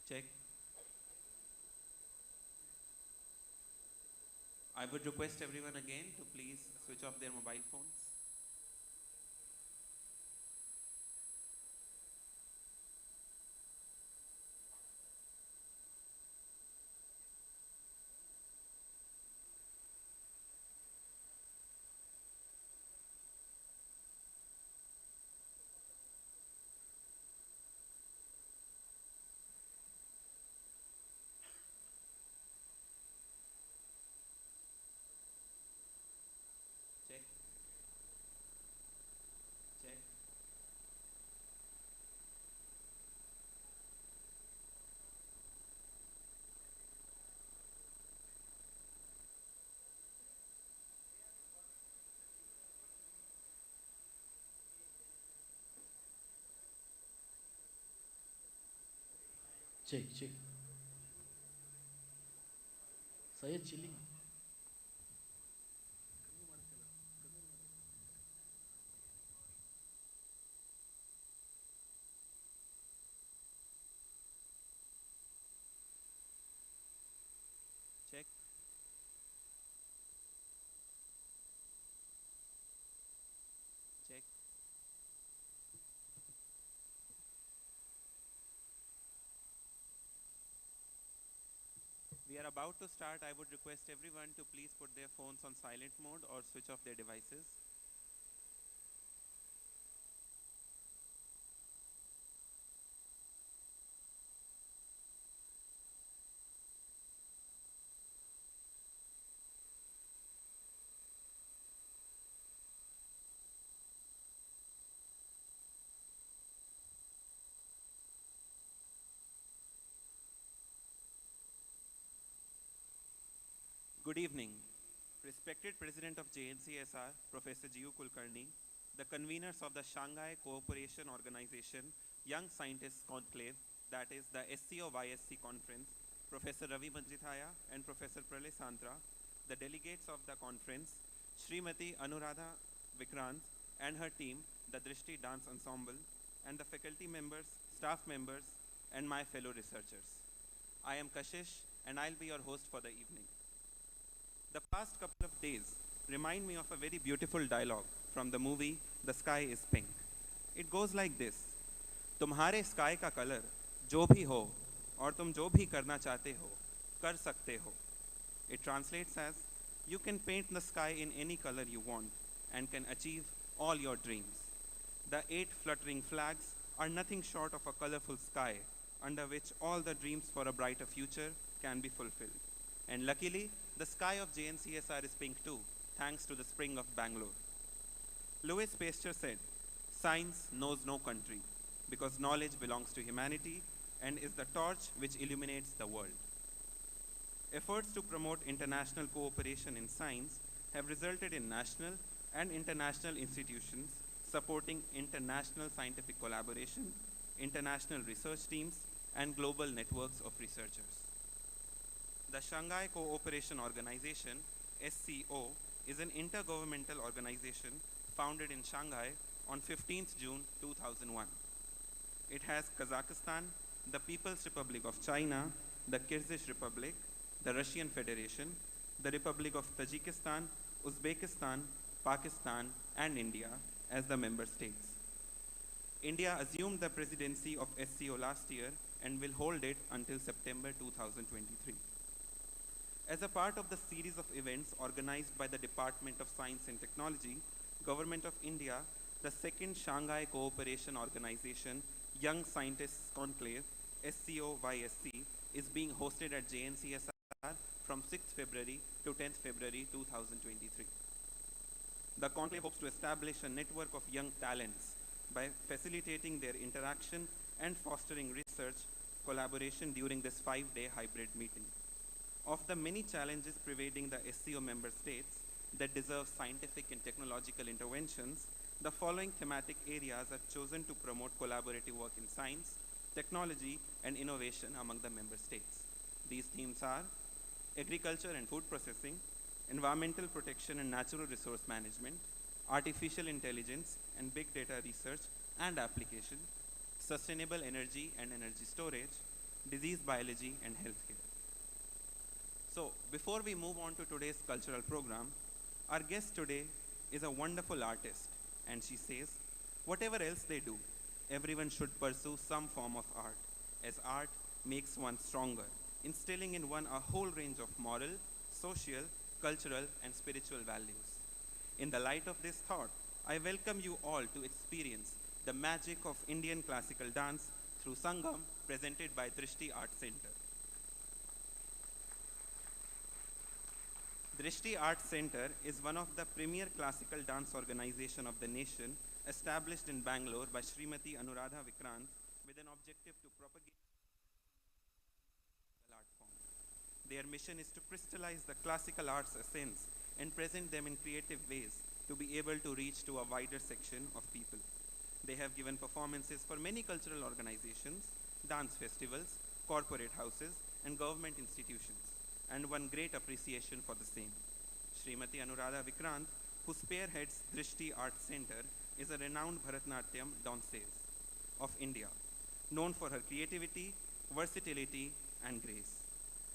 Check. I would request everyone again to please switch off their mobile phones. Check. Check. Cek, cek. Saya chilling. Check. Check. We are about to start. I would request everyone to please put their phones on silent mode or switch off their devices. Good evening. Respected President of JNCSR, Professor G.U. Kulkarni, the conveners of the Shanghai Cooperation Organization Young Scientists Conclave, that is the SCO-YSC conference, Professor Ravi Manjithaya and Professor Pralay Santra, the delegates of the conference, Smt Anuradha Vikranth and her team, the Drishti Dance Ensemble, and the faculty members, staff members, and my fellow researchers. I am Kashish and I'll be your host for the evening. The past couple of days remind me of a very beautiful dialogue from the movie The Sky is Pink. It goes like this: तुम्हारे sky का colour जो भी हो और तुम जो भी करना चाहते हो कर सकते हो. It translates as, you can paint the sky in any color you want and can achieve all your dreams. The 8 fluttering flags are nothing short of a colorful sky under which all the dreams for a brighter future can be fulfilled. And luckily, the sky of JNCSR is pink too, thanks to the spring of Bangalore. Louis Pasteur said, "Science knows no country, because knowledge belongs to humanity and is the torch which illuminates the world." Efforts to promote international cooperation in science have resulted in national and international institutions supporting international scientific collaboration, international research teams, and global networks of researchers. The Shanghai Cooperation Organization, SCO, is an intergovernmental organization founded in Shanghai on 15th June 2001. It has Kazakhstan, the People's Republic of China, the Kyrgyz Republic, the Russian Federation, the Republic of Tajikistan, Uzbekistan, Pakistan, and India as the member states. India assumed the presidency of SCO last year and will hold it until September 2023. As a part of the series of events organized by the Department of Science and Technology, Government of India, the second Shanghai Cooperation Organization Young Scientists Conclave, SCO-YSC, is being hosted at JNCSR from 6th February to 10th February 2023. The conclave hopes to establish a network of young talents by facilitating their interaction and fostering research collaboration during this 5-day hybrid meeting. Of the many challenges pervading the SCO member states that deserve scientific and technological interventions, the following thematic areas are chosen to promote collaborative work in science, technology, and innovation among the member states. These themes are agriculture and food processing, environmental protection and natural resource management, artificial intelligence and big data research and application, sustainable energy and energy storage, disease biology, and healthcare. So, before we move on to today's cultural program, our guest today is a wonderful artist, and she says, whatever else they do, everyone should pursue some form of art, as art makes one stronger, instilling in one a whole range of moral, social, cultural, and spiritual values. In the light of this thought, I welcome you all to experience the magic of Indian classical dance through Sangam, presented by Drishti Art Centre. Drishti Art Centre is one of the premier classical dance organization of the nation, established in Bangalore by Smt Anuradha Vikranth with an objective to propagate the art form. Their mission is to crystallize the classical arts essence and present them in creative ways to be able to reach to a wider section of people. They have given performances for many cultural organizations, dance festivals, corporate houses, and government institutions, and won great appreciation for the same. Srimati Anuradha Vikranth, who spearheads Drishti Art Centre, is a renowned Bharatanatyam danceuse of India, known for her creativity, versatility, and grace.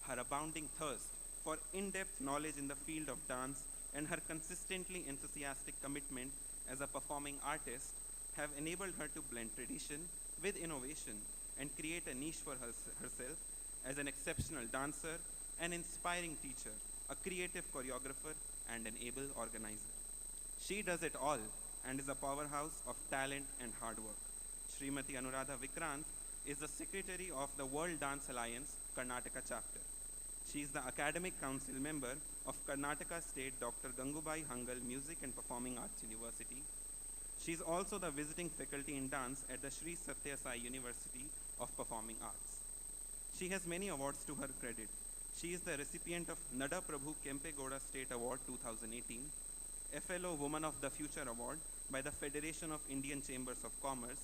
Her abounding thirst for in-depth knowledge in the field of dance and her consistently enthusiastic commitment as a performing artist have enabled her to blend tradition with innovation and create a niche for herself as an exceptional dancer, an inspiring teacher, a creative choreographer, and an able organizer. She does it all and is a powerhouse of talent and hard work. Srimati Anuradha Vikranth is the secretary of the World Dance Alliance Karnataka chapter. She is the academic council member of Karnataka State Dr. Gangubai Hangal Music and Performing Arts University. She is also the visiting faculty in dance at the Sri Satya Sai University of Performing Arts. She has many awards to her credit. She is the recipient of Nada Prabhu Kempegowda State Award 2018, FLO Woman of the Future Award by the Federation of Indian Chambers of Commerce,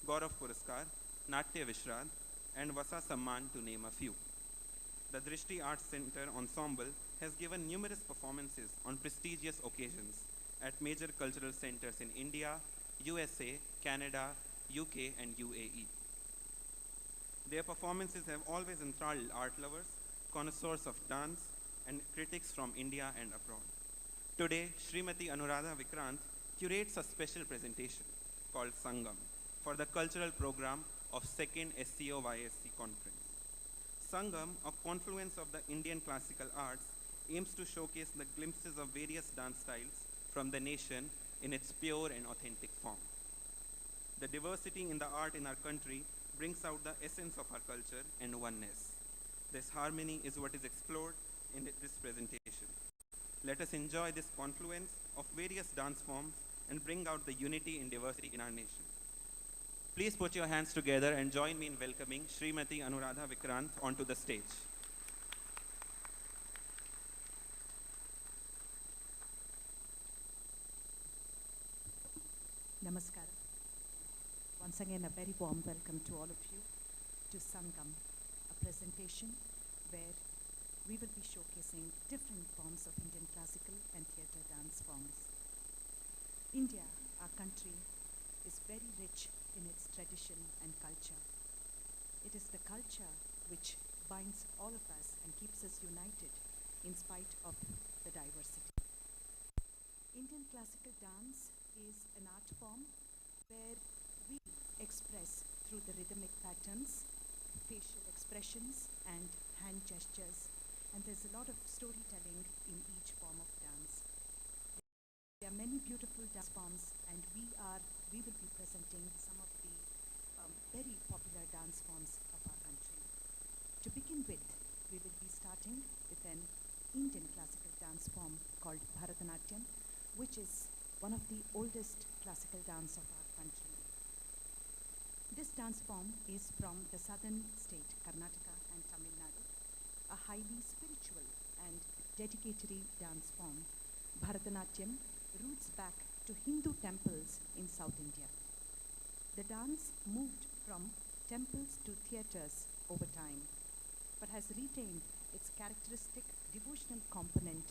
Gaurav Puraskar, Natya Vishrad, and Vasa Samman to name a few. The Drishti Art Centre Ensemble has given numerous performances on prestigious occasions at major cultural centers in India, USA, Canada, UK, and UAE. Their performances have always enthralled art lovers, connoisseurs of dance, and critics from India and abroad. Today, Srimati Anuradha Vikranth curates a special presentation called Sangam for the cultural program of 2nd SCO-YSC conference. Sangam, a confluence of the Indian classical arts, aims to showcase the glimpses of various dance styles from the nation in its pure and authentic form. The diversity in the art in our country brings out the essence of our culture and oneness. This harmony is what is explored in this presentation. Let us enjoy this confluence of various dance forms and bring out the unity in diversity in our nation. Please put your hands together and join me in welcoming Srimati Anuradha Vikranth onto the stage. Namaskara. Once again, a very warm welcome to all of you to Sangam, a presentation where we will be showcasing different forms of Indian classical and theatre dance forms. India, our country, is very rich in its tradition and culture. It is the culture which binds all of us and keeps us united in spite of the diversity. Indian classical dance is an art form where we express through the rhythmic patterns, facial expressions, and hand gestures, and there's a lot of storytelling in each form of dance. There are many beautiful dance forms, and we will be presenting some of the very popular dance forms of our country. To begin with, we will be starting with an Indian classical dance form called Bharatanatyam, which is one of the oldest classical dance of our country. This dance form is from the southern state, Karnataka and Tamil Nadu, a highly spiritual and dedicatory dance form. Bharatanatyam roots back to Hindu temples in South India. The dance moved from temples to theatres over time, but has retained its characteristic devotional component,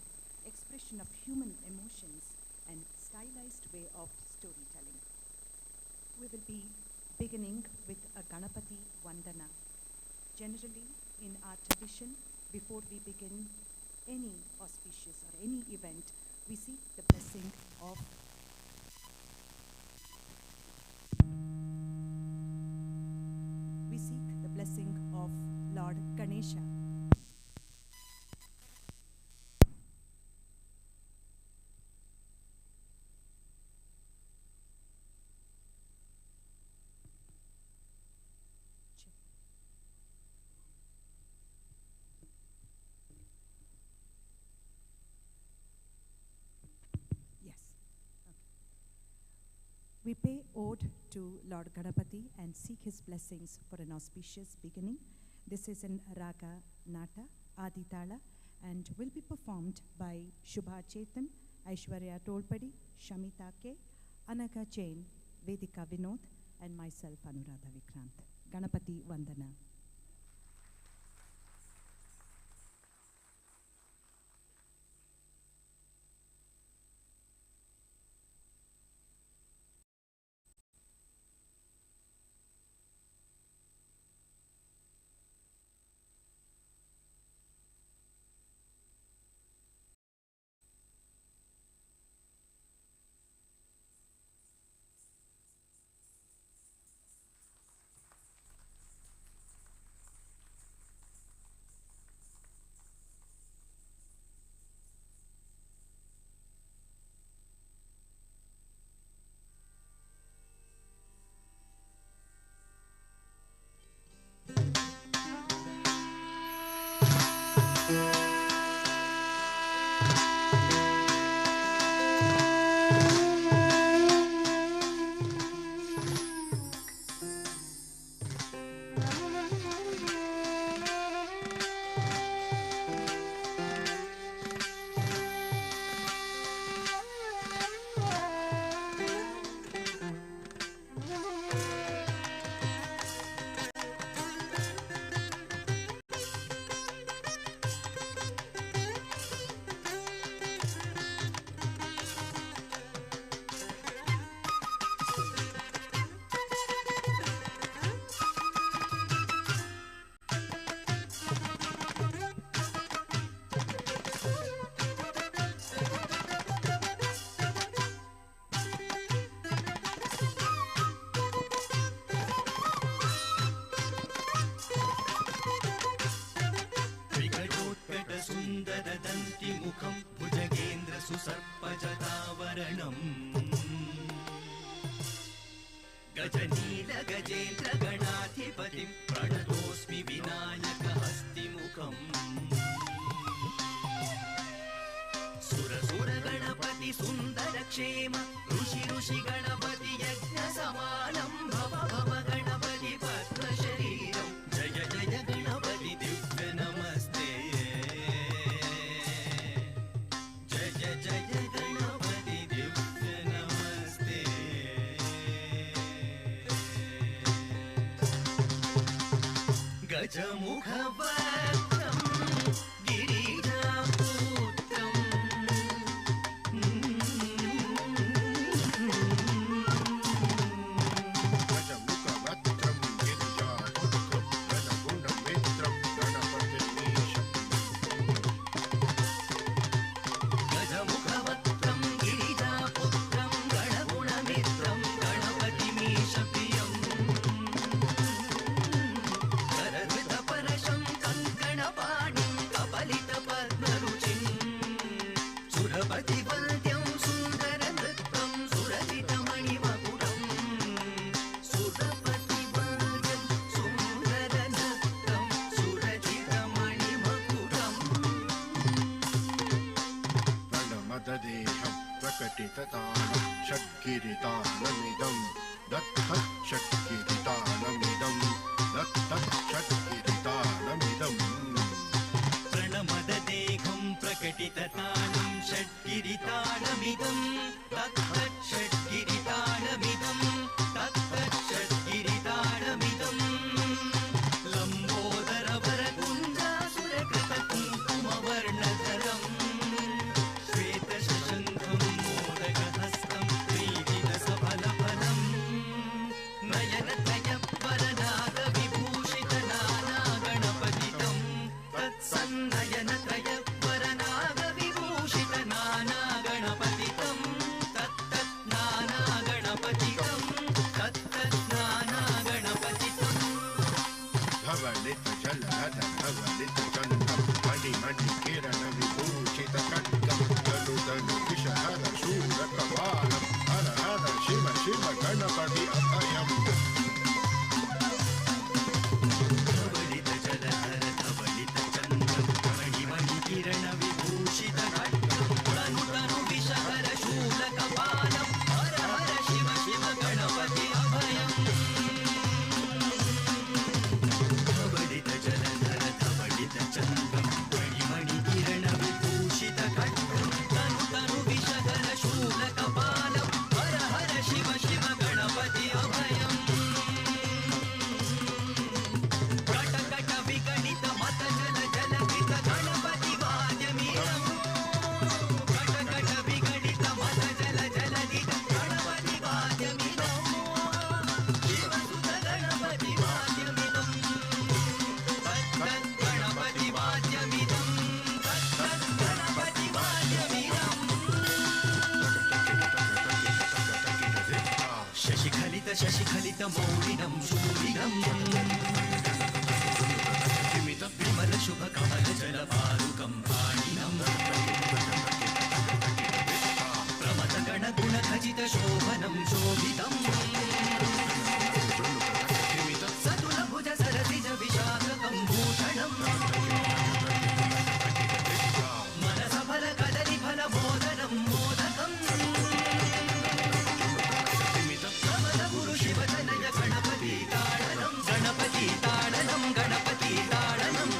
expression of human emotions, and stylized way of storytelling. We will be beginning with a Ganapati Vandana. Generally, in our tradition, before we begin any auspicious or any event, we seek the blessing of Lord Ganesha. We pay ode to Lord Ganapati and seek his blessings for an auspicious beginning. This is in Raga Nata, Aditala, and will be performed by Shubha Chetan, Aishwarya Tolpadi, Shamita K, Anaka Jain, Vedika Vinod, and myself, Anuradha Vikranth. Ganapati Vandana. गजनील Gajendra गणाधिपतिं प्रणतोऽस्मि विनायक हस्तिमुखम् सुर गणपति सुन्दर क्षेम ऋषि गणपति यज्ञ समानं भव भव गणपति पद्म शरीरं जय जय गणपति दिव्य नमस्ते जय जय गणपति दिव्य नमस्ते गजमुखवक्त्रं गिरिजापुत्रं गजमुखवक्त्रं गिरिजापुत्रं गणगुणमित्रं गणपतिमीशप्रियं करधृतपरशं कङ्कणपाणिं कपलितपद्मरुचिं सुरपतिवन्द्यं सुन्दरनृत्यं सुरजितमणिमकुटं सुरपतिवन्द्यं सुन्दरनृत्यं सुरजितमणिमकुटम् प्रणमददेहं प्रकटिततानं षड्गिरितानमिदं दत्तत् षड्गिरितानमिदं दत्तत् षड्गिरितानमिदम् प्रणमददेहं प्रकटिततानं षड्गिरितानमिदं तत्तत् षड्गिरितानमिदं तत्तत् षड्गिरितानमिदं लम्बोदरवरकुञ्जासुरकृतकुङ्कुमवर्णधरं श्वेतशशङ्खं मोदकहस्तं त्रिदिनसफलफलं नयनत्रयवरनागविभूषितनानागण शशिखलितमौलिनं शूलिनं विमलशुभकमलजलपारुकं पाणिनं प्रमथगणगुणखचितशोभनं शोभितं सतुलभुज सरसिज विशाखकं भूषणं मनसफलकदलीफलमोदनं मोदकम् प्रमदगुरु शिवतनय Ganpati ताडनं Ganpati ताडनं Ganpati ताडनं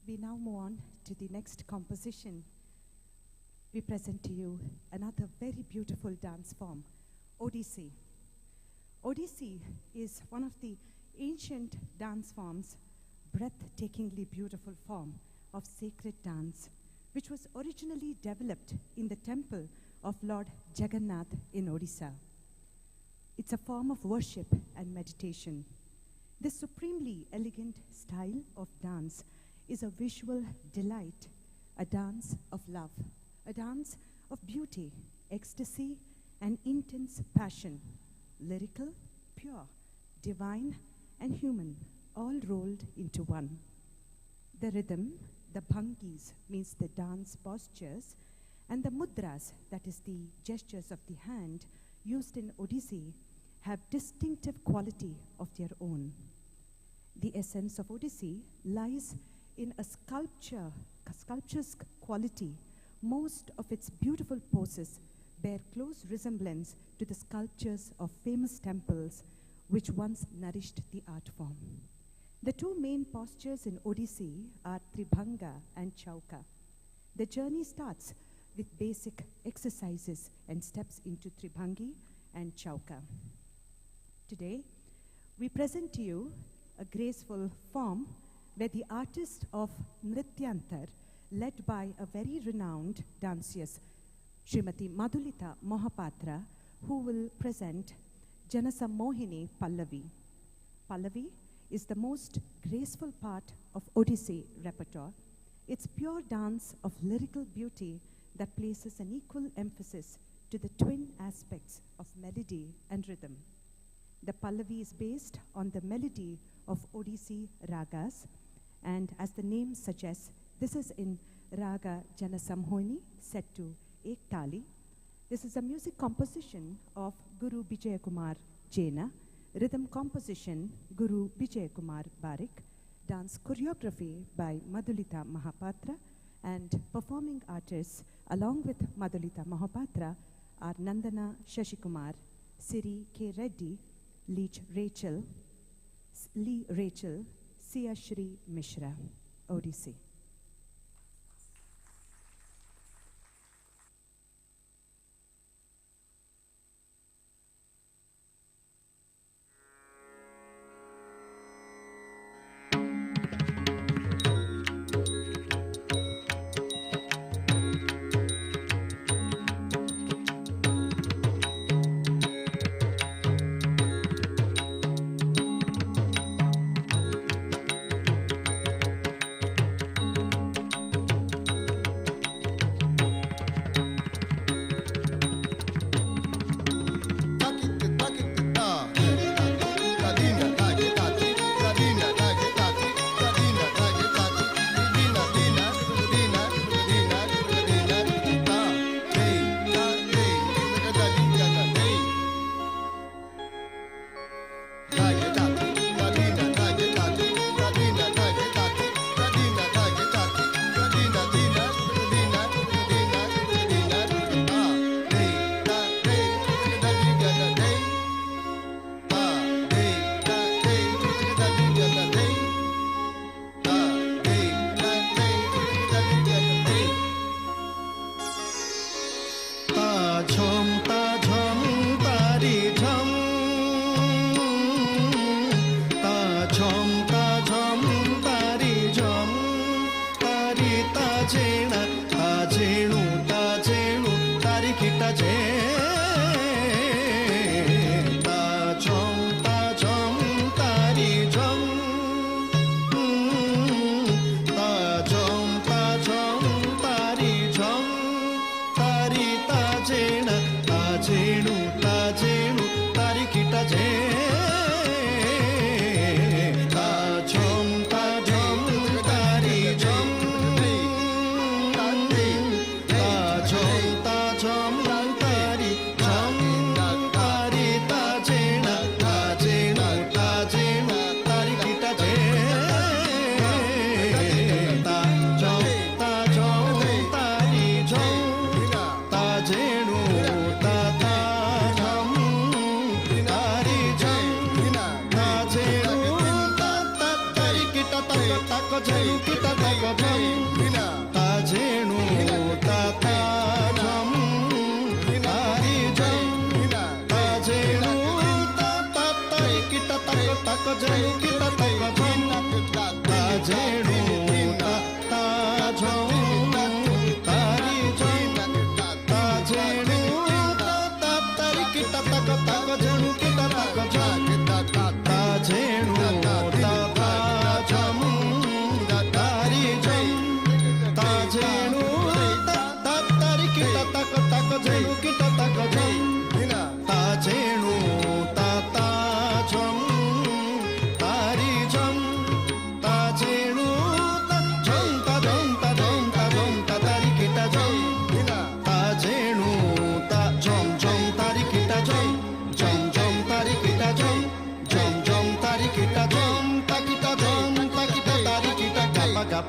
We now move on to the next composition. We present to you another very beautiful dance form, Odissi. Odissi is one of the ancient dance forms, breathtakingly beautiful form of sacred dance, which was originally developed in the temple of Lord Jagannath in Odisha. It's a form of worship and meditation. This supremely elegant style of dance is a visual delight, a dance of love, a dance of beauty, ecstasy, and intense passion, lyrical, pure, divine, and human, all rolled into one. The rhythm, the bhangis, means the dance postures, and the mudras, that is the gestures of the hand, used in Odissi, have distinctive quality of their own. The essence of Odissi lies in a sculpture's quality. Most of its beautiful poses bear close resemblance to the sculptures of famous temples which once nourished the art form. The two main postures in Odissi are Tribhanga and Chauka. The journey starts with basic exercises and steps into Tribhangi and Chauka. Today, we present to you a graceful form where the artist of Nrityantar, led by a very renowned danceress, Smt Madhulita Mohapatra, who will present Janasammohini Pallavi. Pallavi is the most graceful part of Odissi repertoire. It's pure dance of lyrical beauty that places an equal emphasis to the twin aspects of melody and rhythm. The Pallavi is based on the melody of Odissi ragas, and as the name suggests, this is in Raga Janasammohini set to Ek Tali. This is a music composition of Guru Bijay Kumar Jaina, rhythm composition Guru Bijay Kumar Barik, dance choreography by Madhulita Mohapatra, and performing artists along with Madhulita Mohapatra are Nandana Shashikumar, Siri K. Reddy, Lee Rachel, Sia Shri Mishra. Odissi.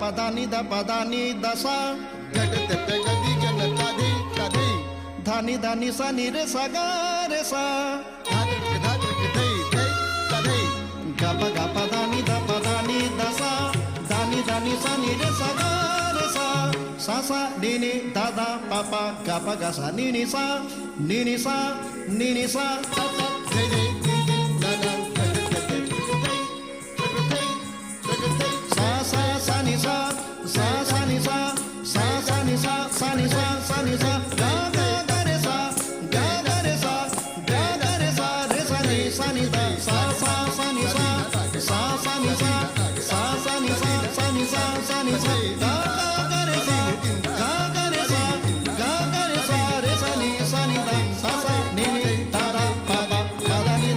Padani da padani dasa gadte pe gadi janata di kadi dhani dhani sa ni re sa ga re sa dhani dhani dei dei kadi gapa gapa dhani da padani dasa dhani dhani sa ni re sa ga re sa sa sa ni ni da da papa gapa ga sa ni ni sa ni ni sa ni ni sa sa sa dei dei da da sa ni sa ni sa sa ni sa sa ni sa sa ni sa ga ga ga re sa ga ga re sa ga ga re sa re sa ni sa ni da sa sa ni sa sa ni sa sa ni sa sa ni sa sa ni sa ga ga re sa ga ga re sa ga ga re sa re sa ni da sa sa ni ni da da pa pa ga da ni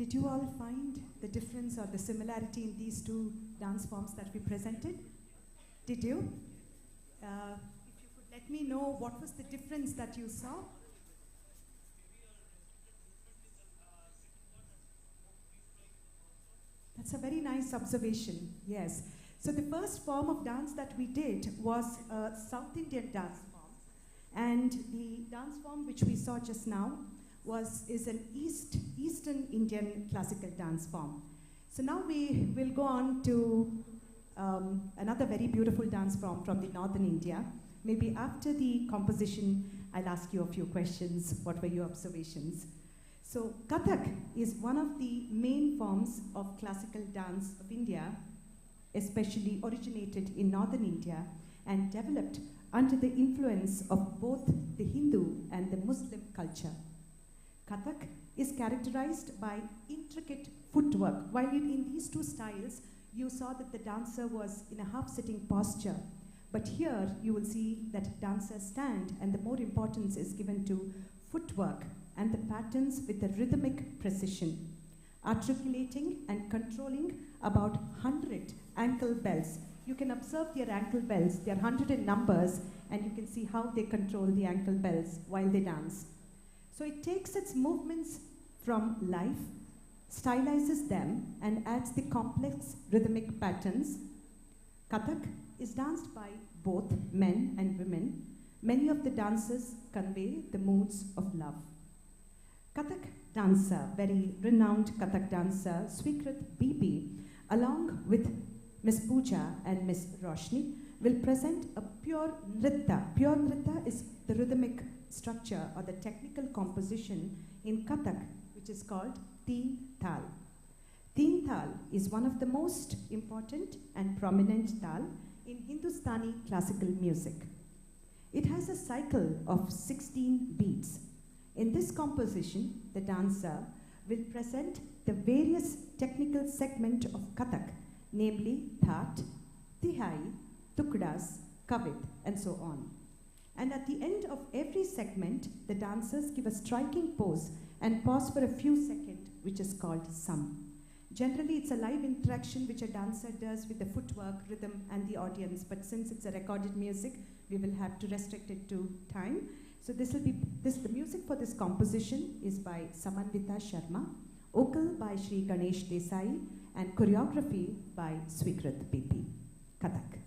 Did you all find the difference or the similarity in these two dance forms that we presented? Did you? If you could let me know what was the difference that you saw? That's a very nice observation, yes. So the first form of dance that we did was a South Indian dance form. And the dance form which we saw just now is an Eastern Indian classical dance form. So now we will go on to another very beautiful dance form from the Northern India. Maybe after the composition, I'll ask you a few questions. What were your observations? So Kathak is one of the main forms of classical dance of India, especially originated in Northern India and developed under the influence of both the Hindu and the Muslim culture. Kathak is characterized by intricate footwork. While in these two styles, you saw that the dancer was in a half-sitting posture. But here, you will see that dancers stand, and the more importance is given to footwork and the patterns with a rhythmic precision, articulating and controlling about 100 ankle bells. You can observe their ankle bells. They are 100 in numbers, and you can see how they control the ankle bells while they dance. So it takes its movements from life, stylizes them, and adds the complex rhythmic patterns. Kathak is danced by both men and women. Many of the dances convey the moods of love. Kathak dancer, very renowned Kathak dancer, Swikrit BP, along with Miss Pooja and Miss Roshni, will present a pure nritta. Pure nritta is the rhythmic structure or the technical composition in Kathak, which is called Teen Tal. Teen Tal is one of the most important and prominent tal in Hindustani classical music. It has a cycle of 16 beats. In this composition, the dancer will present the various technical segments of Kathak, namely That, Tihai, Tukdas, Kavit, and so on. And at the end of every segment, the dancers give a striking pose and pause for a few seconds, which is called Sam. Generally, it's a live interaction which a dancer does with the footwork, rhythm, and the audience. But since it's a recorded music, we will have to restrict it to time. So the music for this composition is by Samanvita Sharma, vocal by Sri Ganesh Desai, and choreography by Swikrit BP. Kathak.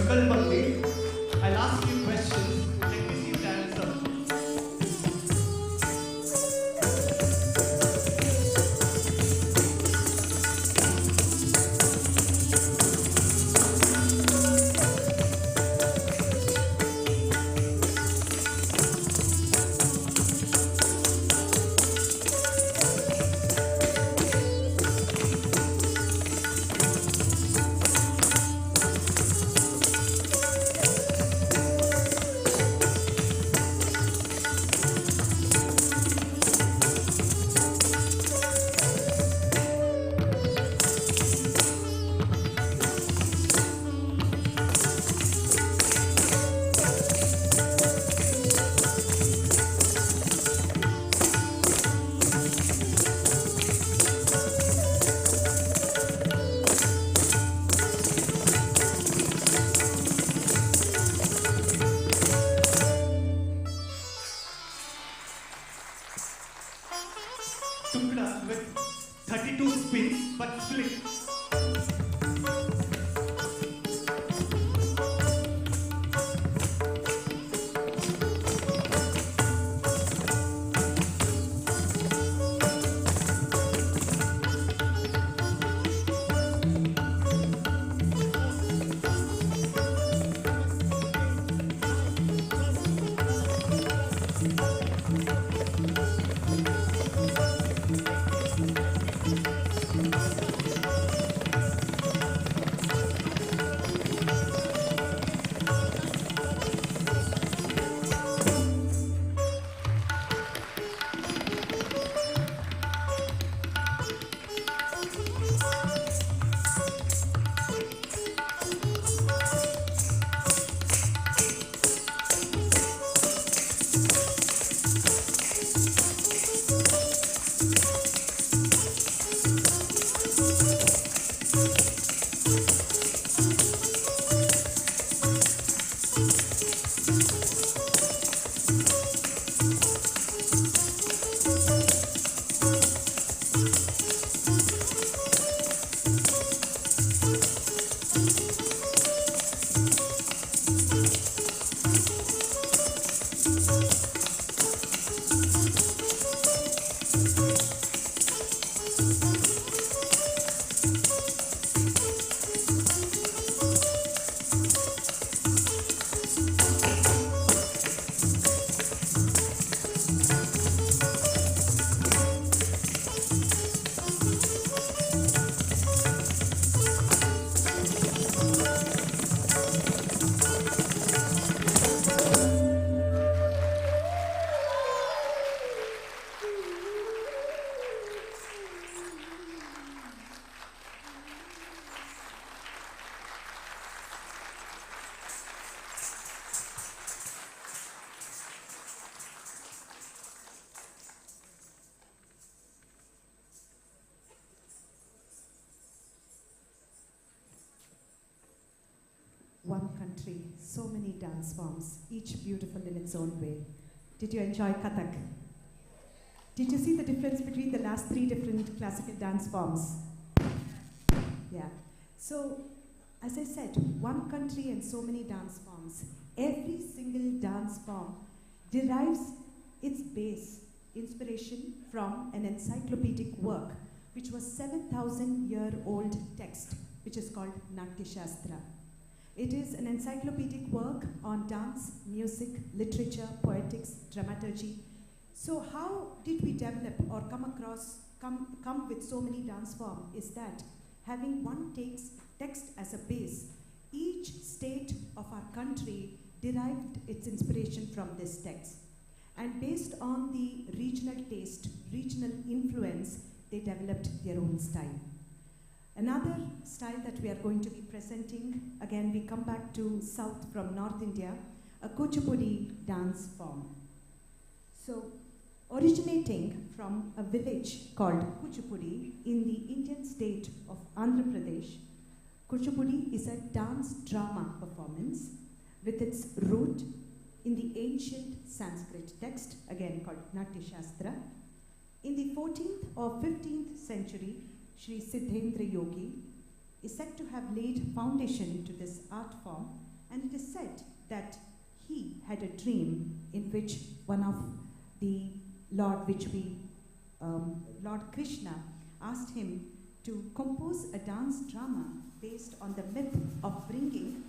Vikalpati. I'll ask you questions. Let me see if the answer. Tukda with 32 spins but split. One country, so many dance forms, each beautiful in its own way. Did you enjoy Kathak? Did you see the difference between the last three different classical dance forms? Yeah. So, as I said, one country and so many dance forms. Every single dance form derives its base, inspiration from an encyclopedic work, which was 7,000-year-old text, which is called Natya Shastra. It is an encyclopedic work on dance, music, literature, poetics, dramaturgy. So how did we develop or come with so many dance forms is that having one text as a base, each state of our country derived its inspiration from this text. And based on the regional taste, regional influence, they developed their own style. Another style that we are going to be presenting, again we come back to south from North India, a Kuchipudi dance form. So, originating from a village called Kuchipudi in the Indian state of Andhra Pradesh, Kuchipudi is a dance drama performance with its root in the ancient Sanskrit text, again called Natya Shastra. In the 14th or 15th century, Sri Siddhendra Yogi is said to have laid foundation to this art form And it is said that he had a dream in which one of the Lord Krishna asked him to compose a dance drama based on the myth of bringing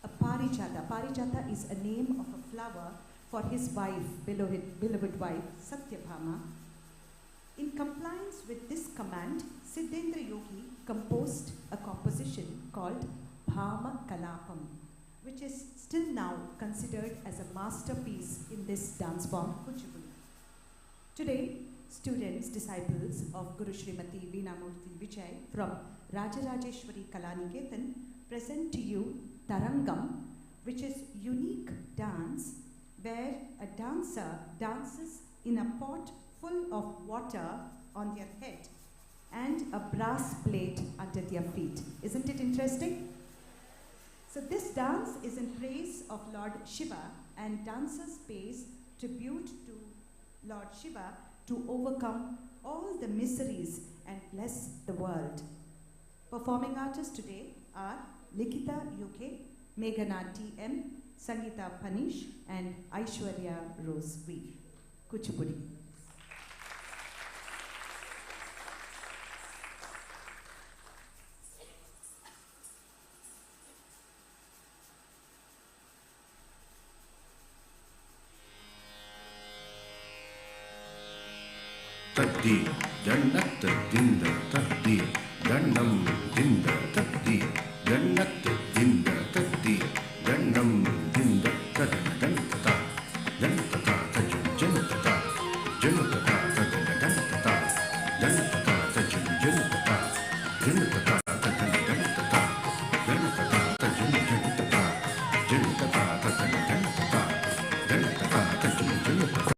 a parijata. Parijata is a name of a flower for his wife, beloved wife, Satyabhama. In compliance with this command, Siddhendra Yogi composed a composition called Bhama Kalapam, which is still now considered as a masterpiece in this dance form, Kuchipudi. Today, students, disciples of Guru Srimati Veenamurthy Vijay from Rajarajeshwari Kalaniketan present to you Tarangam, which is unique dance where a dancer dances in a pot full of water on their head and a brass plate under their feet. Isn't it interesting? So this dance is in praise of Lord Shiva, and dancers pays tribute to Lord Shiva to overcome all the miseries and bless the world. Performing artists today are Likita UK, Meghana T.M., Sangeeta Panish, and Aishwarya Rose Veer. Kuchipudi. Taddi, Jannat Dinda Taddi, Jannam Dinda Taddi, Jannat Dinda Taddi, Jannam Dinda Tadantata, Jantata Tajun Jantata, Jantata Tajun Jantata, Jantata Tajun Jantata, Jantata Tajun Jantata, Jantata Tajun Jantata, Jantata Tajun Jantata, Jantata Tajun Jantata.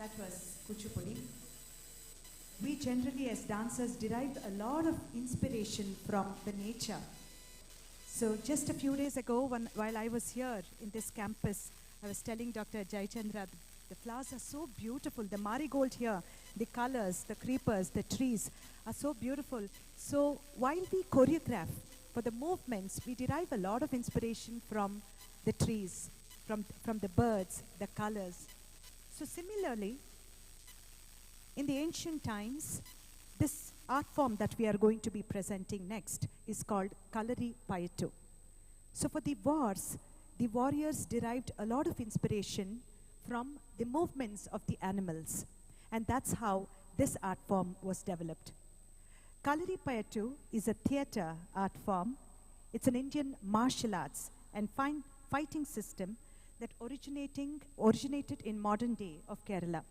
That was Kuchipudi. We generally as dancers derive a lot of inspiration from the nature. So just a few days ago, while I was here in this campus, I was telling Dr. Jayachandra, the flowers are so beautiful. The marigold here, the colors, the creepers, the trees are so beautiful. So while we choreograph for the movements, we derive a lot of inspiration from the trees, from the birds, the colors. So similarly, in the ancient times, this art form that we are going to be presenting next is called Kalari Payattu. So for the wars, the warriors derived a lot of inspiration from the movements of the animals. And that's how this art form was developed. Kalari Payattu is a theatre art form. It's an Indian martial arts and fighting system that originated in modern day of Kerala.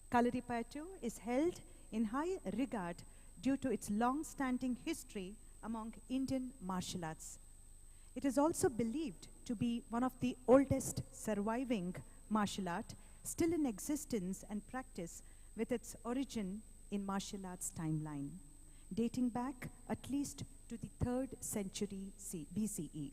Kalari Payattu is held in high regard due to its long-standing history among Indian martial arts. It is also believed to be one of the oldest surviving martial art still in existence and practice, with its origin in martial arts timeline, dating back at least to the 3rd century BCE.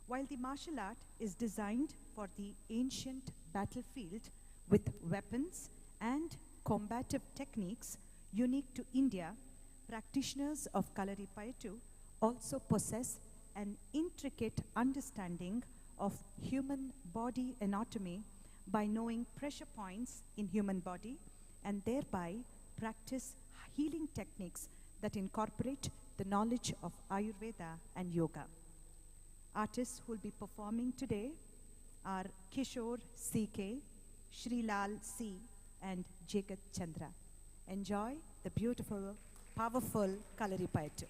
While the martial art is designed for the ancient battlefield with weapons and combative techniques unique to India, practitioners of Kalari Payattu also possess an intricate understanding of human body anatomy by knowing pressure points in human body and thereby practice healing techniques that incorporate the knowledge of Ayurveda and yoga. Artists who will be performing today are Kishore C.K., Srilal C. and Jagat Chandra. Enjoy the beautiful, powerful Kalari Payattu.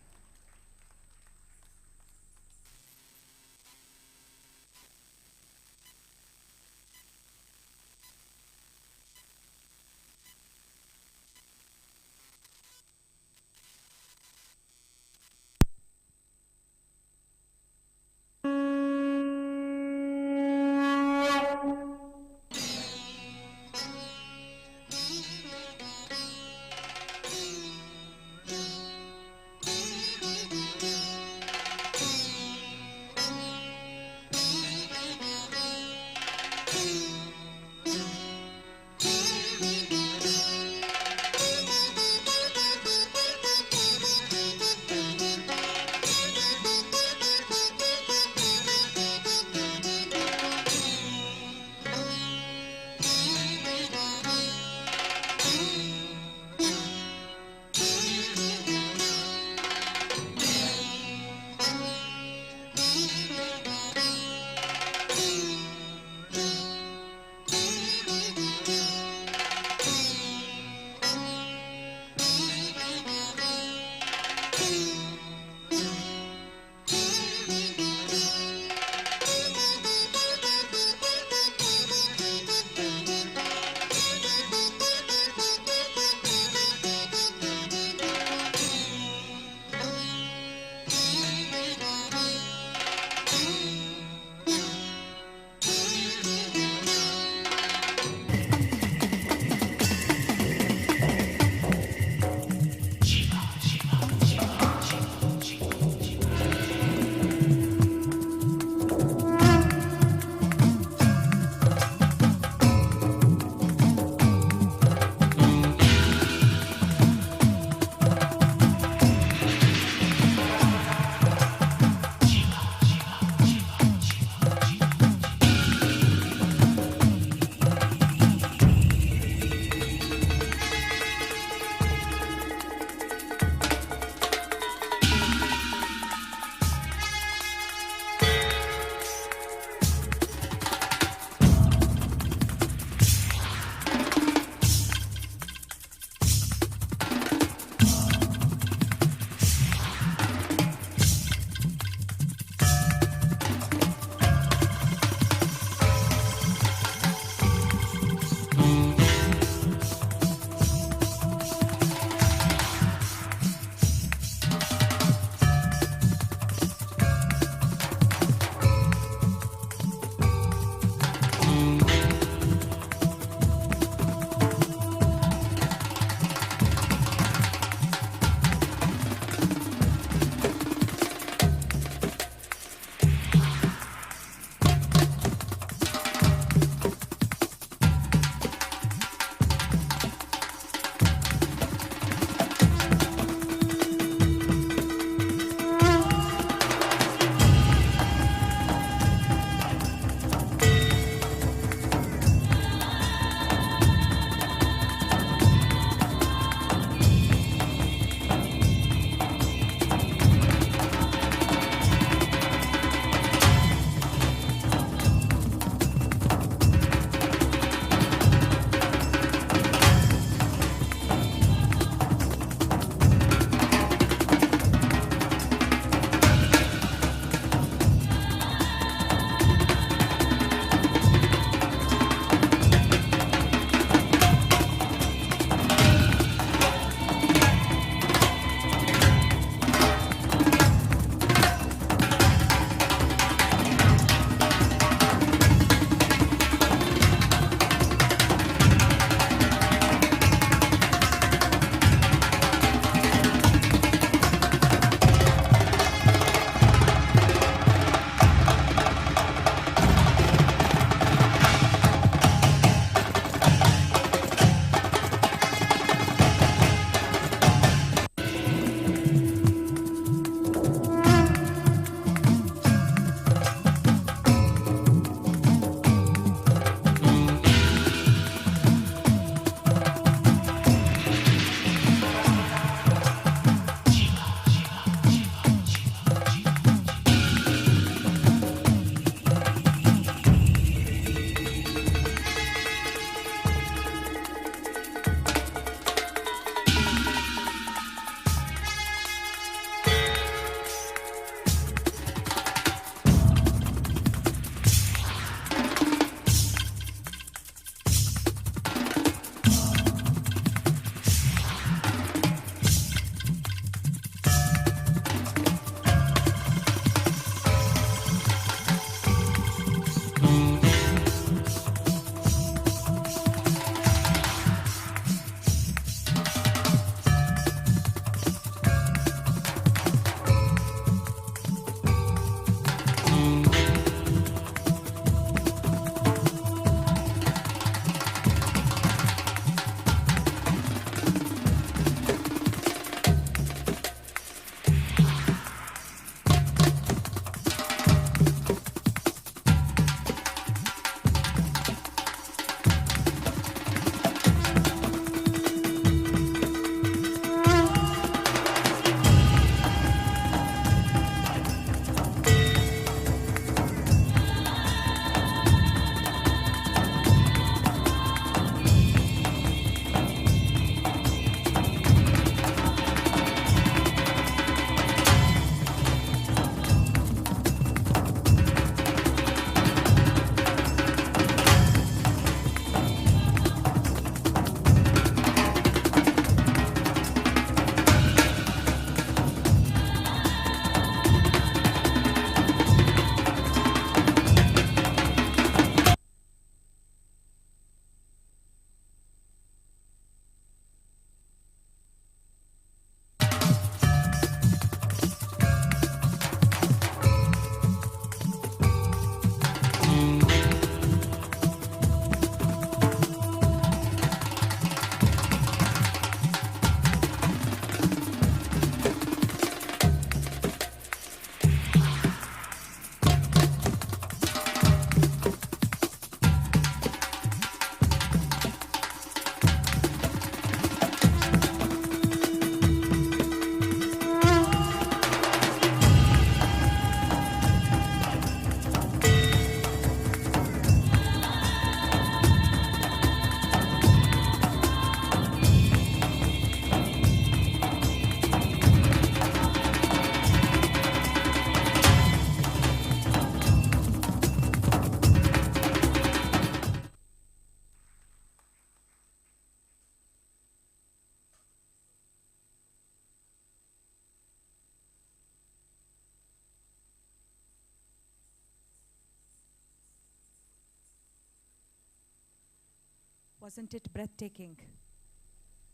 Wasn't it breathtaking?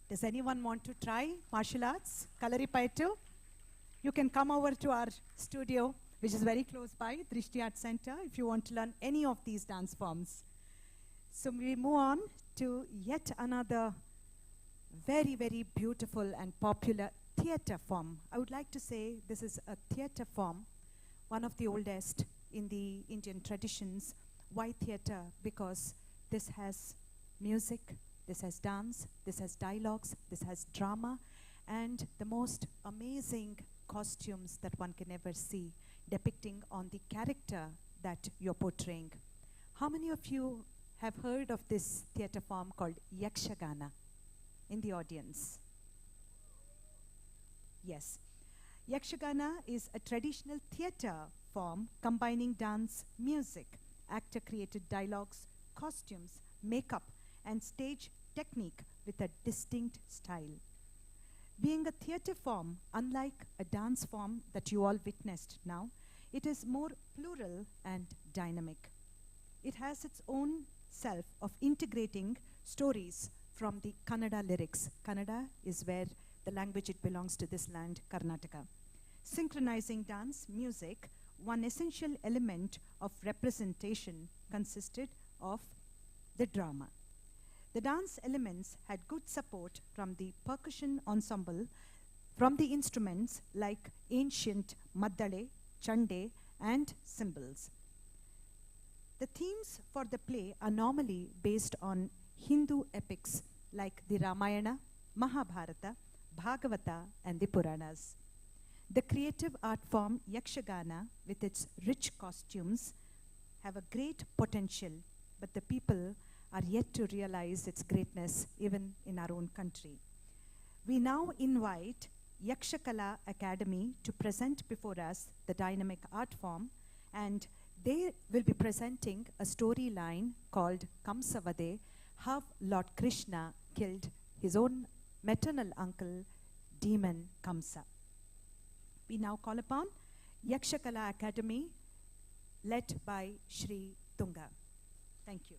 Does anyone want to try martial arts? Kalaripayattu? You can come over to our studio, which is very close by, Drishti Art Centre, if you want to learn any of these dance forms. So we move on to yet another very, very beautiful and popular theatre form. I would like to say this is a theatre form, one of the oldest in the Indian traditions. Why theatre? Because this has music, this has dance, this has dialogues, this has drama, and the most amazing costumes that one can ever see, depicting on the character that you're portraying. How many of you have heard of this theatre form called Yakshagana in the audience? Yes. Yakshagana is a traditional theatre form combining dance, music, actor-created dialogues, costumes, makeup, and stage technique with a distinct style. Being a theatre form, unlike a dance form that you all witnessed now, it is more plural and dynamic. It has its own self of integrating stories from the Kannada lyrics. Kannada is where the language it belongs to, this land, Karnataka. Synchronizing dance, music, one essential element of representation consisted of the drama. The dance elements had good support from the percussion ensemble, from the instruments like ancient maddale, chande, and cymbals. The themes for the play are normally based on Hindu epics like the Ramayana, Mahabharata, Bhagavata, and the Puranas. The creative art form Yakshagana, with its rich costumes, have a great potential, but the people are yet to realize its greatness even in our own country. We now invite Yakshakala Academy to present before us the dynamic art form, and they will be presenting a storyline called Kamsavade, how Lord Krishna killed his own maternal uncle, demon Kamsa. We now call upon Yakshakala Academy, led by Shri Tunga. Thank you.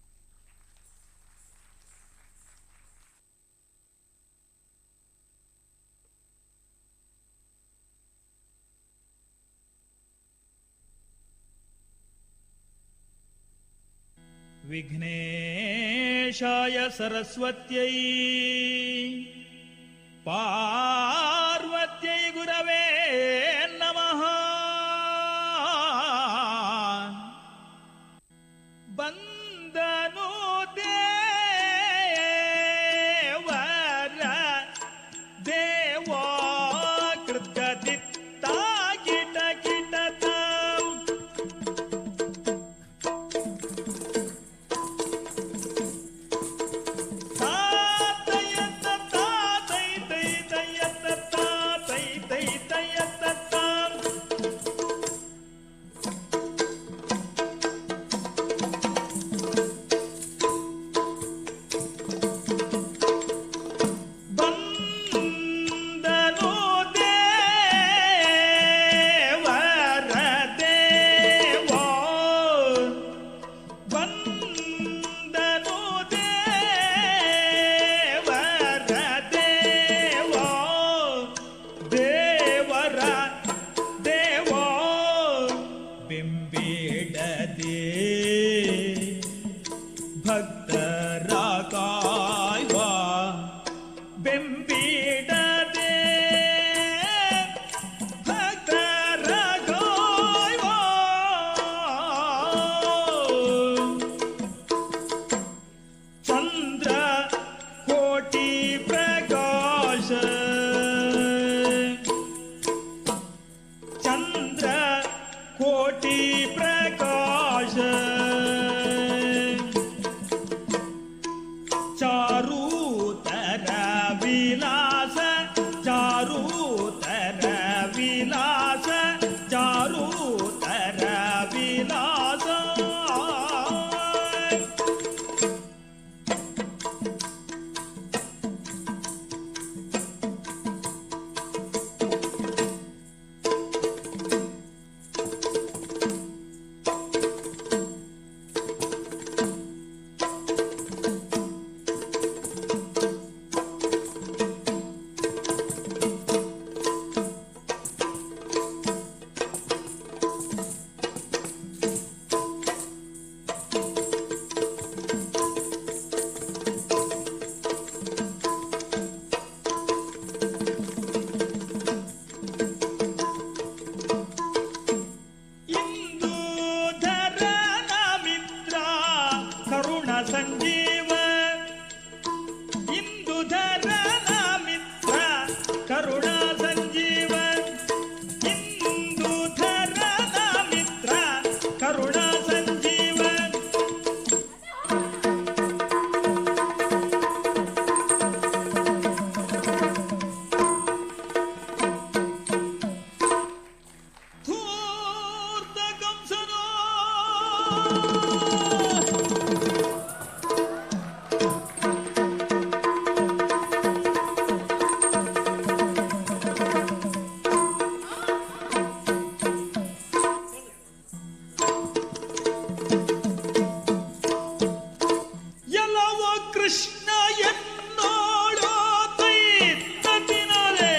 विघ्नेशाय सरस्वत्यै पार्वत्यै गुरवे नमः। बन्दनो देवर देवो कृतदित्ता kit किटतम्। Ta Krishna ಎನ್ನೋಳೋ ತೈತತಿನಲೆ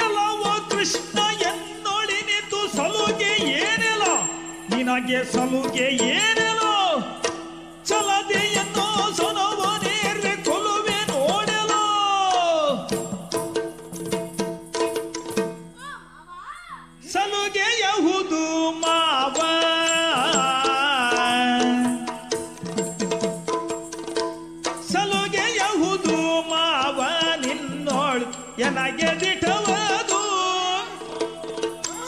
ಎಲ್ಲವೋ Krishna ಎನ್ನೋಳಿನಿತು ಸಲುಗೆ ಏನೆಲ್ಲ ನಿನಗೆ ಸಲುಗೆ ಏನೆಲ್ಲೋ ಚಲದೆಯನ್ನು ಸೊನವನೇರ್ರೆ ಕೊಲುವೆ ನೋಡೆಲೋ ಸಲುಗೆ ಯಹುದು ಮಾವ ಸಲುಗೆ ಯಹುದು ಮಾವ ನಿನ್ನೋಳ್ ಎನಗೆ ದಿಟವದು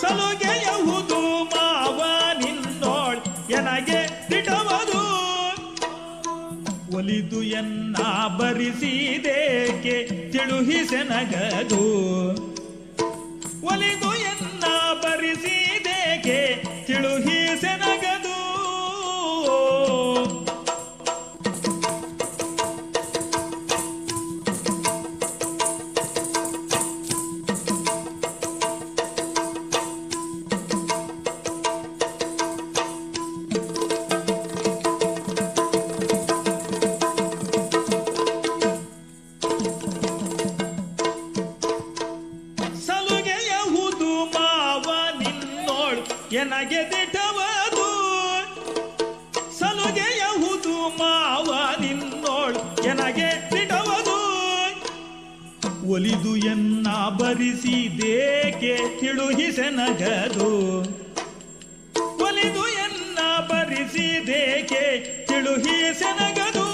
ಸಲುಗೆ ಯಹುದು ಮಾವ ನಿನ್ನೋಳ್ ಎನಗೆ ದಿಟವದು ಒಲಿದು ಎನ್ನ ಬರಿಸಿದೇಕೆ ತಿಳುಹಿಸೆನಗದು ಒಲಿದು ಎನ್ನ ಬರಿಸಿದೇಕೆ ತಿಳುಹಿಸೆನಗದು ಎನಗೆ ದಿಟವದು ಸಲುಗೆ ಯಹುದು ಮಾವ ನಿನ್ನೋಳ್ ಎನಗೆ ದಿಟವದು ಒಲಿದು ಎನ್ನ ಬರಿಸಿದೇಕೆ ತಿಳುಹಿಸೆನಗದು ಒಲಿದು ಎನ್ನ ಬರಿಸಿದೇಕೆ ತಿಳುಹಿಸೆನಗದು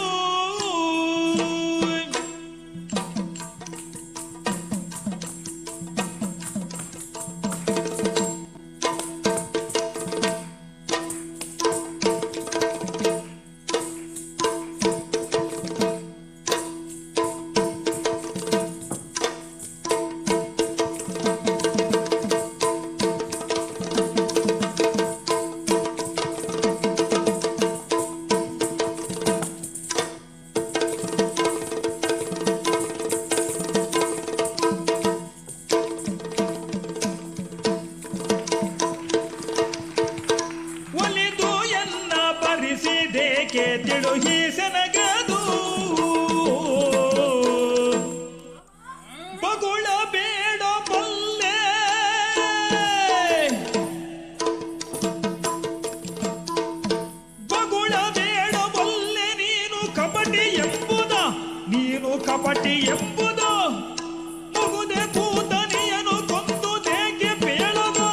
ತಿಳುಹಿಸೆನಗದು ಬಗುಳ ಬೇಡ ಬಲ್ಲೆ ಬಗುಳ ಬೇಡ ಬಲ್ಲೆ ನೀನು ಕಪಟಿ ಎಂಬುದು ಮುಗುದೆ ಕೂತನಿಯನು ಕೊಂದು ದೇಕೆ ಬೇಳದು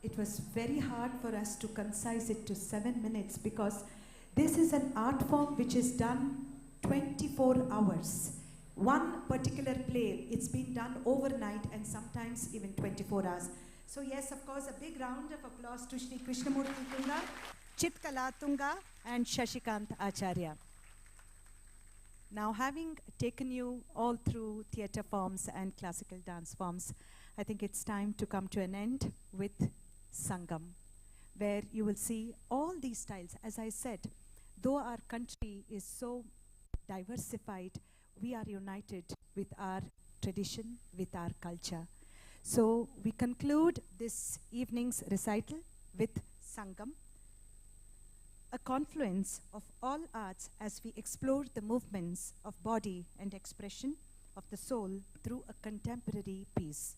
It was very hard for us to concise it to 7 minutes because this is an art form which is done 24 hours. One particular play, it's been done overnight and sometimes even 24 hours. So yes, of course, a big round of applause to Shri Krishnamurti Tunga, Chitkala Tunga and Shashikant Acharya. Now, having taken you all through theatre forms and classical dance forms, I think it's time to come to an end with Sangam, where you will see all these styles. As I said, though our country is so diversified, we are united with our tradition, with our culture. So we conclude this evening's recital with Sangam, a confluence of all arts as we explore the movements of body and expression of the soul through a contemporary piece.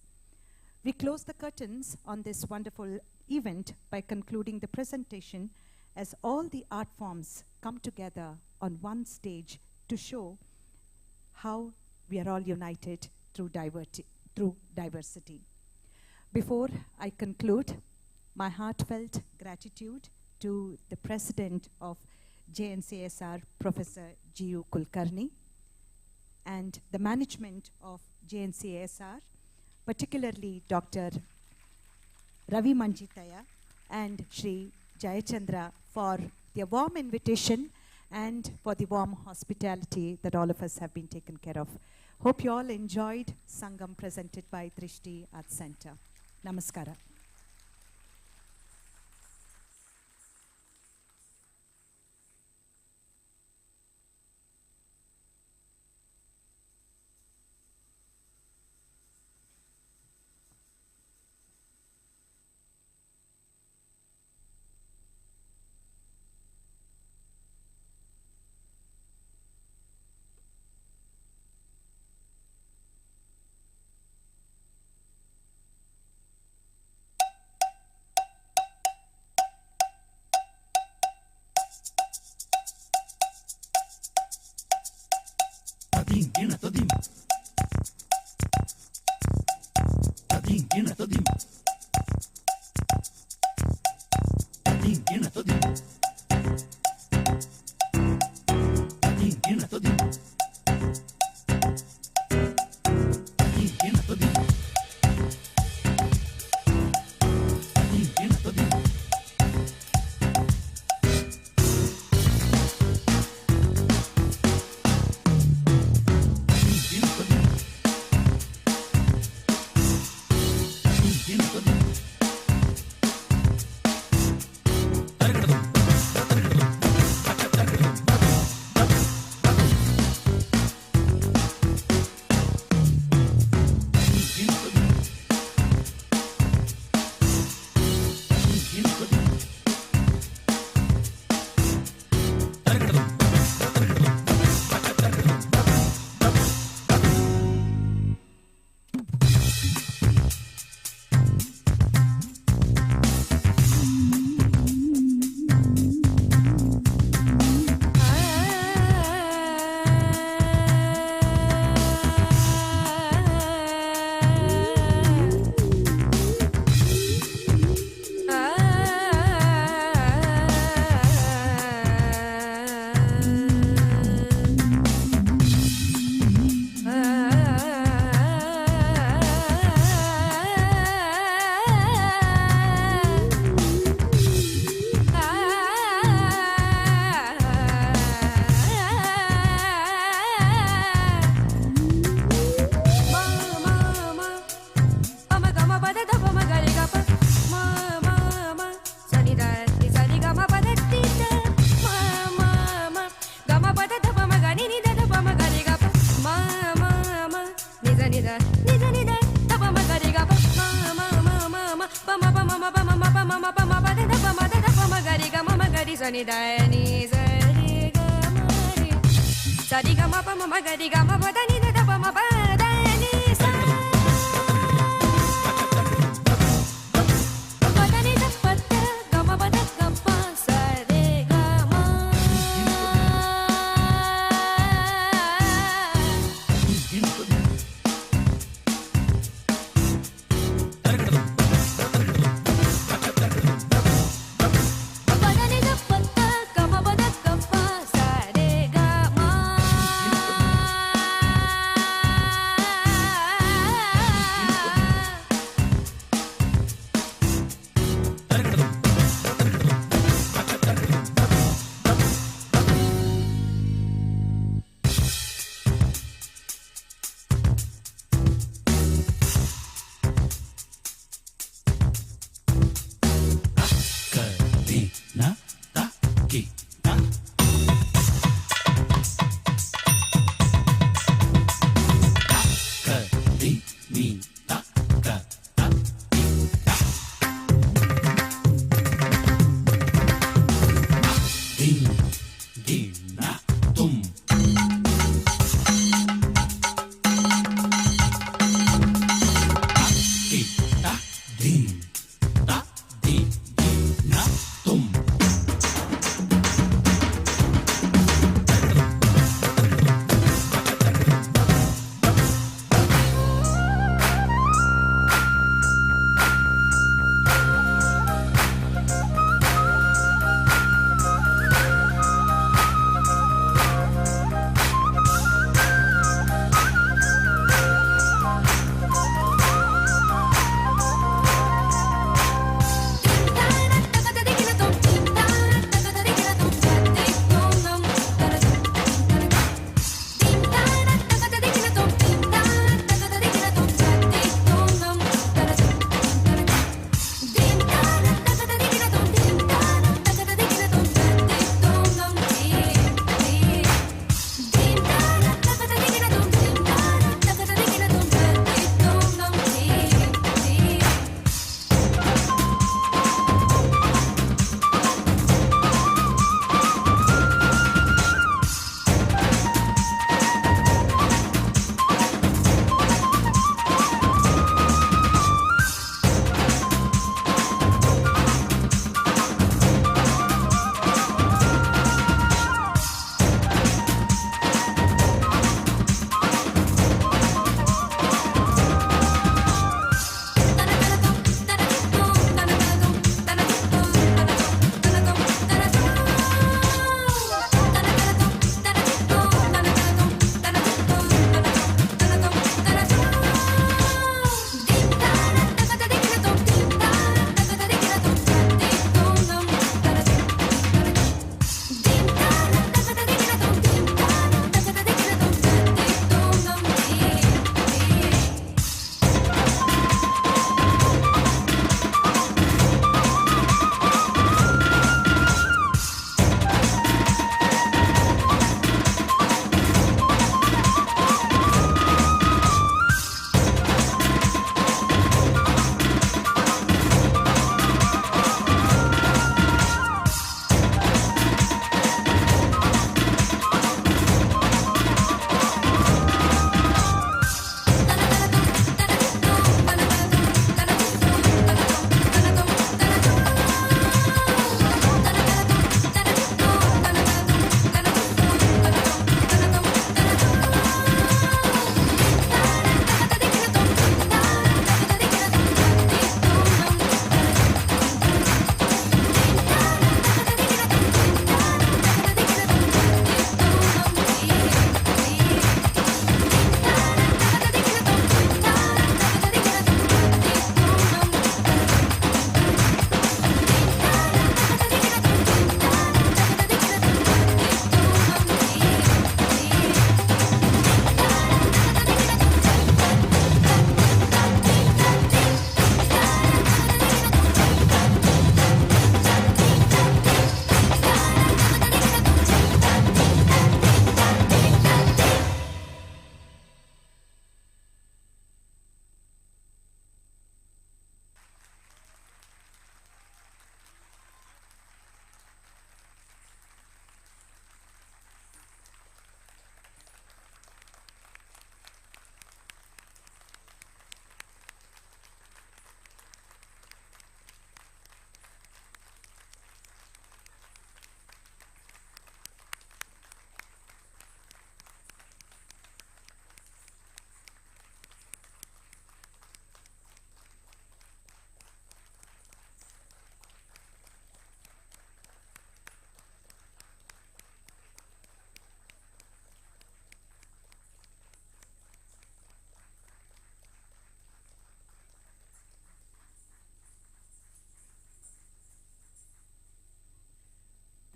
We close the curtains on this wonderful event by concluding the presentation as all the art forms come together on one stage to show how we are all united through diversity. Before I conclude, my heartfelt gratitude to the president of JNCSR Professor G.U. Kulkarni, and the management of JNCSR, particularly Dr. Ravi Manjitaya and Shri Jayachandra, for their warm invitation and for the warm hospitality that all of us have been taken care of. Hope you all enjoyed Sangam presented by Drishti Art Centre. Namaskara.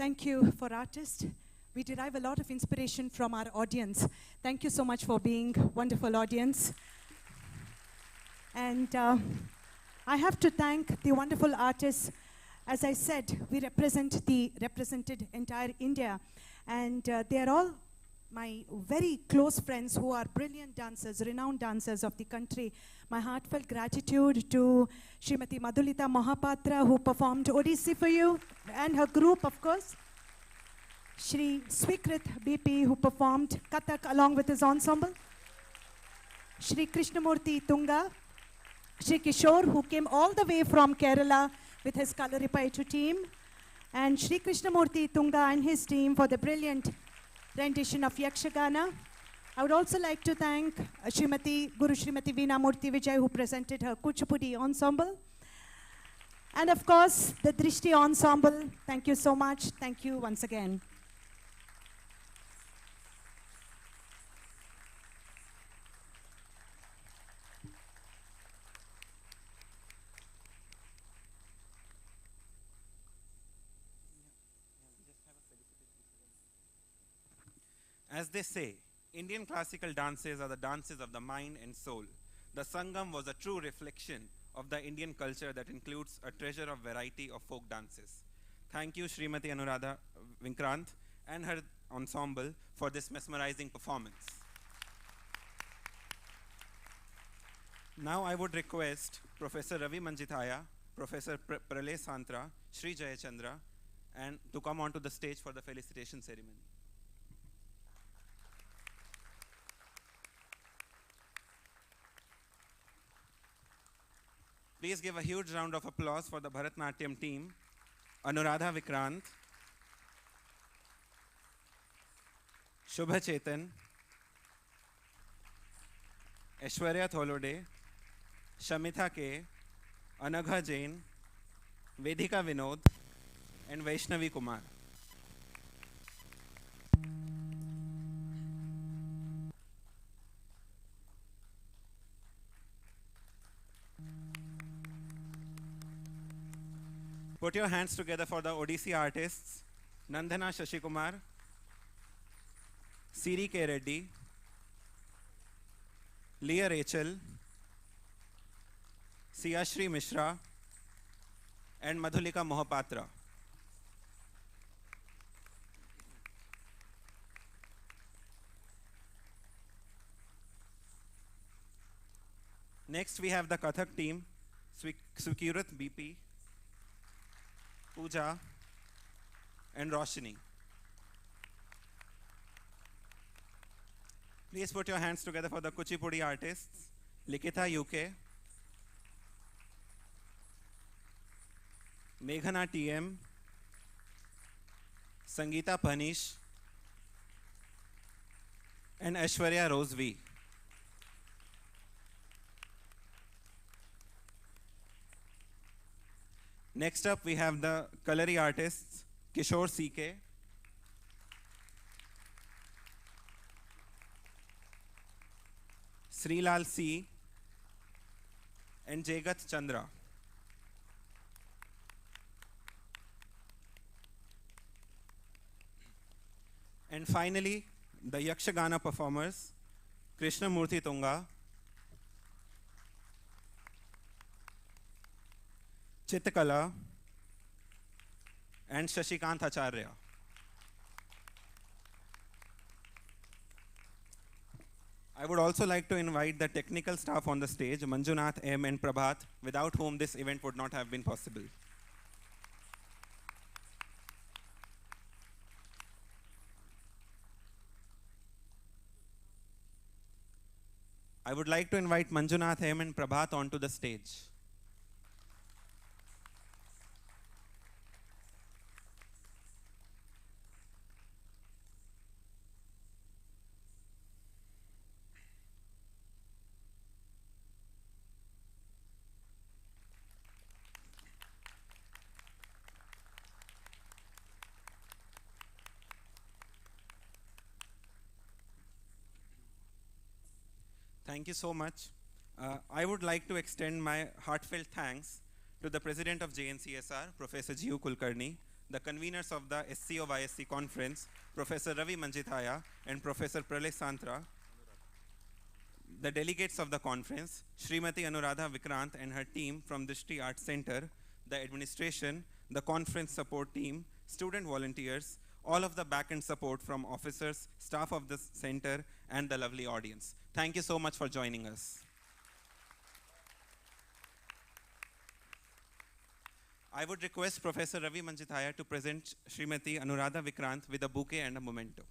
Thank you for artists. We derive a lot of inspiration from our audience. Thank you so much for being wonderful audience. And I have to thank the wonderful artists. As I said, we represented entire India, and they are all my very close friends who are brilliant dancers, renowned dancers of the country. My heartfelt gratitude to Srimati Madhulita Mahapatra, who performed Odissi for you, and her group, of course. Shri Swikrit BP, who performed Kathak along with his ensemble. Shri Krishnamurti Tunga. Shri Kishore, who came all the way from Kerala with his Kalaripaitu team. And Shri Krishnamurti Tunga and his team for the brilliant rendition of Yakshagana. I would also like to thank Guru Srimati Veena Murthy Vijay, who presented her Kuchipudi ensemble. And of course, the Drishti Ensemble. Thank you so much. Thank you once again. As they say, Indian classical dances are the dances of the mind and soul. The Sangam was a true reflection of the Indian culture that includes a treasure of variety of folk dances. Thank you, Smt Anuradha Vikranth and her ensemble for this mesmerizing performance. Now I would request Professor Ravi Manjithaya, Professor Pralay Santra, Sri Jayachandra, and to come onto the stage for the felicitation ceremony. Please give a huge round of applause for the Bharatnatyam team, Anuradha Vikranth, Shubha Chetan, Aishwarya Tholode, Shamitha K, Anagha Jain, Vedika Vinod, and Vaishnavi Kumar. Put your hands together for the Odissi artists, Nandana Shashikumar, Siri K. Reddy, Leah Rachel, Siyashri Mishra, and Madhulika Mohapatra. Next we have the Kathak team, Sukirat BP, Pooja, and Roshini. Please put your hands together for the Kuchipudi artists, Likitha UK, Meghana TM, Sangeeta Panish, and Aishwarya Rose V. Next up, we have the Kalari artists, Kishore CK, Srilal C, and Jagat Chandra. And finally, the Yakshagana performers, Krishnamurti Tunga, Chittakala, and Shashikant Acharya. I would also like to invite the technical staff on the stage, Manjunath M and Prabhat, without whom this event would not have been possible. I would like to invite Manjunath M and Prabhat onto the stage. Thank you so much. I would like to extend my heartfelt thanks to the President of JNCSR, Professor G.U. Kulkarni, the conveners of the SCO-YSC conference, Professor Ravi Manjithaya and Professor Pralay Santra, the delegates of the conference, Smt Anuradha Vikranth and her team from Drishti Art Centre, the administration, the conference support team, student volunteers, all of the back-end support from officers, staff of the center, and the lovely audience. Thank you so much for joining us. I would request Professor Ravi Manjithaya to present Srimati Anuradha Vikranth with a bouquet and a memento.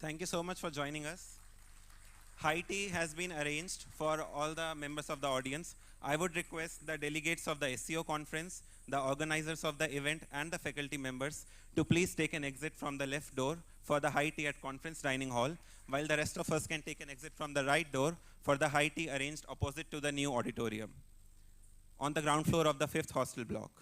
Thank you so much for joining us. High tea has been arranged for all the members of the audience. I would request the delegates of the SCO conference, the organizers of the event, and the faculty members to please take an exit from the left door for the high tea at conference dining hall, while the rest of us can take an exit from the right door for the high tea arranged opposite to the new auditorium on the ground floor of the 5th hostel block.